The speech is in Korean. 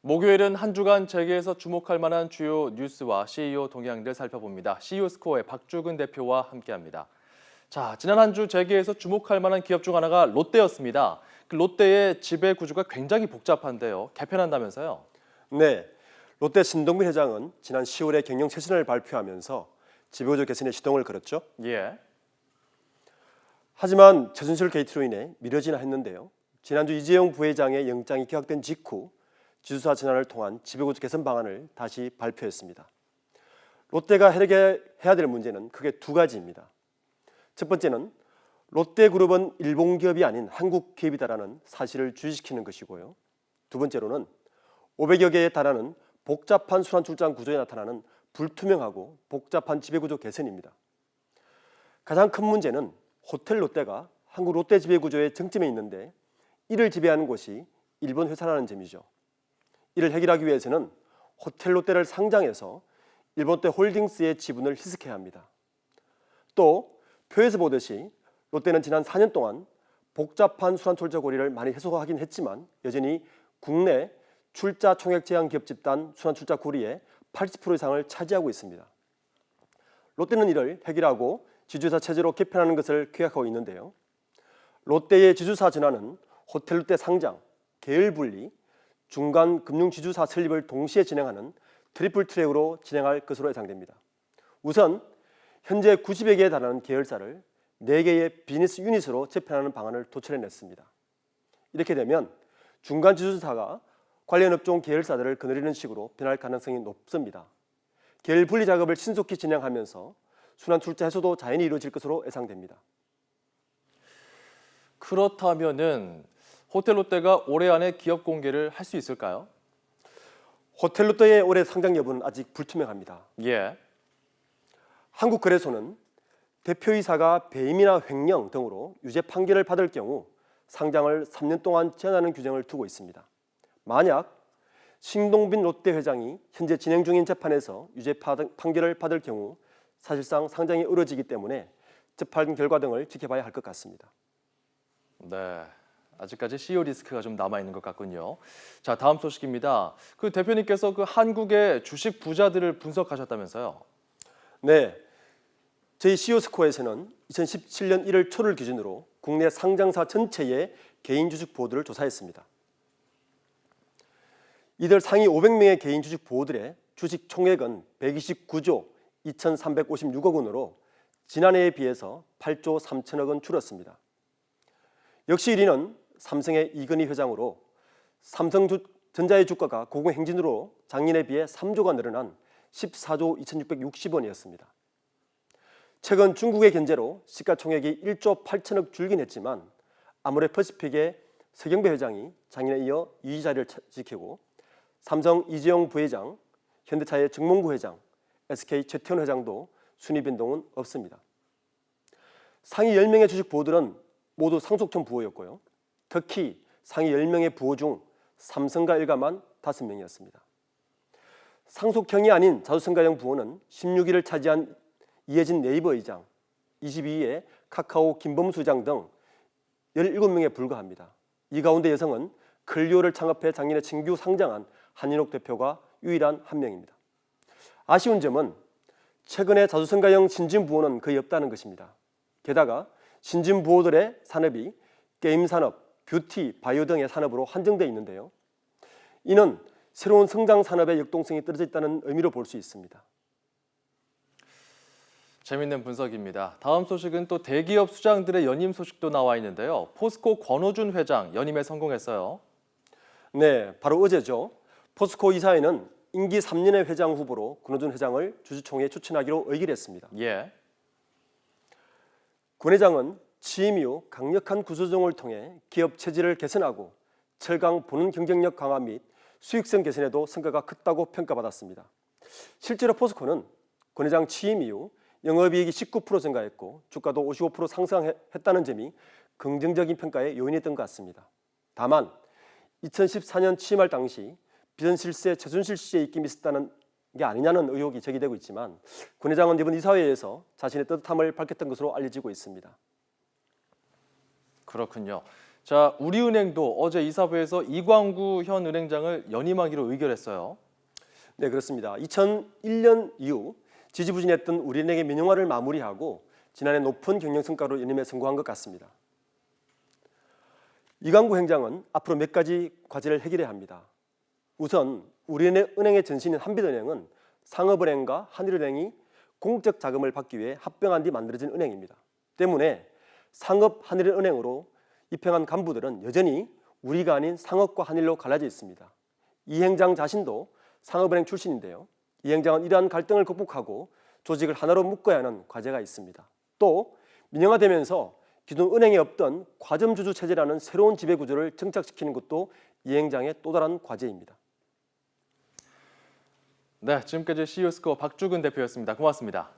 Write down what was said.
목요일은 한 주간 재계에서 주목할 만한 주요 뉴스와 CEO 동향들 살펴봅니다. CEO 스코어의 박주근 대표와 함께합니다. 자, 지난 한 주 재계에서 주목할 만한 기업 중 하나가 롯데였습니다. 그 롯데의 지배 구조가 굉장히 복잡한데요. 개편한다면서요? 네, 롯데 신동빈 회장은 지난 10월에 경영 쇄신을 발표하면서 지배구조 개선에 시동을 걸었죠. 예. 하지만 최순실 게이트로 인해 미뤄지나 했는데요. 지난주 이재용 부회장의 영장이 기각된 직후 지주사 전환을 통한 지배구조 개선 방안을 다시 발표했습니다. 롯데가 해결해야 될 문제는 크게 두 가지입니다. 첫 번째는 롯데그룹은 일본 기업이 아닌 한국 기업이다라는 사실을 주의시키는 것이고요. 두 번째로는 500여 개에 달하는 복잡한 순환출장 구조에 나타나는 불투명하고 복잡한 지배구조 개선입니다. 가장 큰 문제는 호텔 롯데가 한국 롯데 지배구조의 정점에 있는데 이를 지배하는 곳이 일본 회사라는 점이죠. 이를 해결하기 위해서는 호텔 롯데를 상장해서 일본 롯데 홀딩스의 지분을 희석해야 합니다. 또 표에서 보듯이 롯데는 지난 4년 동안 복잡한 순환출자 고리를 많이 해소하긴 했지만 여전히 국내 출자 총액 제한 기업 집단 순환출자 고리의 80% 이상을 차지하고 있습니다. 롯데는 이를 해결하고 지주사 체제로 개편하는 것을 계획하고 있는데요. 롯데의 지주사 전환은 호텔 롯데 상장, 계열 분리, 중간 금융 지주사 설립을 동시에 진행하는 트리플 트랙으로 진행할 것으로 예상됩니다. 우선 현재 90여 개에 달하는 계열사를 4개의 비즈니스 유닛으로 재편하는 방안을 도출해냈습니다. 이렇게 되면 중간 지주사가 관련 업종 계열사들을 거느리는 식으로 변할 가능성이 높습니다. 계열 분리 작업을 신속히 진행하면서 순환 출자 해소도 자연히 이루어질 것으로 예상됩니다. 그렇다면은 호텔 롯데가 올해 안에 기업 공개를 할 수 있을까요? 호텔 롯데의 올해 상장 여부는 아직 불투명합니다. 예. 한국거래소는 대표이사가 배임이나 횡령 등으로 유죄 판결을 받을 경우 상장을 3년 동안 제한하는 규정을 두고 있습니다. 만약 신동빈 롯데 회장이 현재 진행 중인 재판에서 유죄 판결을 받을 경우 사실상 상장이 어려지기 때문에 재판 결과 등을 지켜봐야 할 것 같습니다. 네. 아직까지 CEO 리스크가 좀 남아 있는 것 같군요. 자, 다음 소식입니다. 그 대표님께서 그 한국의 주식 부자들을 분석하셨다면서요? 네, 저희 CEO 스코어에서는 2017년 1월 초를 기준으로 국내 상장사 전체의 개인 주식 보호들을 조사했습니다. 이들 상위 500명의 개인 주식 보호들의 주식 총액은 129조 2,356억 원으로 지난해에 비해서 8조 3천억 원 줄었습니다. 역시 1위는 삼성의 이건희 회장으로 삼성전자의 주가가 고공행진으로 작년에 비해 3조가 늘어난 14조 2,660원이었습니다. 최근 중국의 견제로 시가총액이 1조 8천억 줄긴 했지만 아모레퍼시픽의 서경배 회장이 작년에 이어 2위 자리를 지키고 삼성 이재용 부회장, 현대차의 정몽구 회장, SK 최태원 회장도 순위 변동은 없습니다. 상위 10명의 주식 부호들은 모두 상속형 부호였고요. 특히 상위 10명의 부호 중 삼성과 일가만 5명이었습니다. 상속형이 아닌 자주성가형 부호는 16위를 차지한 이해진 네이버 의장, 22위에 카카오 김범수 회장 등 17명에 불과합니다. 이 가운데 여성은 클리오를 창업해 작년에 신규 상장한 한인옥 대표가 유일한 한 명입니다. 아쉬운 점은 최근에 자주성가형 신진부호는 거의 없다는 것입니다. 게다가 신진부호들의 산업이 게임 산업, 뷰티, 바이오 등의 산업으로 한정되어 있는데요. 이는 새로운 성장 산업의 역동성이 떨어져 있다는 의미로 볼 수 있습니다. 재밌는 분석입니다. 다음 소식은 또 대기업 수장들의 연임 소식도 나와 있는데요. 포스코 권호준 회장 연임에 성공했어요. 네, 바로 어제죠. 포스코 이사회는 임기 3년의 회장 후보로 권호준 회장을 주주총회에 추천하기로 의결했습니다. 예. 권 회장은 취임 이후 강력한 구조조정을 통해 기업 체질을 개선하고 철강 보는 경쟁력 강화 및 수익성 개선에도 성과가 컸다고 평가받았습니다. 실제로 포스코는 권 회장 취임 이후 영업이익이 19% 증가했고 주가도 55% 상승했다는 점이 긍정적인 평가의 요인이었던 것 같습니다. 다만 2014년 취임할 당시 비선실세, 최순실 씨의 입김이 있었다는 게 아니냐는 의혹이 제기되고 있지만 권 회장은 이번 이사회에서 자신의 따뜻함을 밝혔던 것으로 알려지고 있습니다. 그렇군요. 자, 우리은행도 어제 이사부에서 이광구 현 은행장을 연임하기로 의결했어요. 네, 그렇습니다. 2001년 이후 지지부진했던 우리은행의 민영화를 마무리하고 지난해 높은 경영 성과로 연임에 성공한 것 같습니다. 이광구 행장은 앞으로 몇 가지 과제를 해결해야 합니다. 우선 우리은행의 전신인 한빛은행은 상업은행과 한일은행이 공적 자금을 받기 위해 합병한 뒤 만들어진 은행입니다. 때문에 상업 한일은행으로 입행한 간부들은 여전히 우리가 아닌 상업과 한일로 갈라져 있습니다. 이 행장 자신도 상업은행 출신인데요. 이 행장은 이러한 갈등을 극복하고 조직을 하나로 묶어야 하는 과제가 있습니다. 또 민영화되면서 기존 은행에 없던 과점주주 체제라는 새로운 지배구조를 정착시키는 것도 이 행장의 또 다른 과제입니다. 네, 지금까지 CEO스코어 박주근 대표였습니다. 고맙습니다.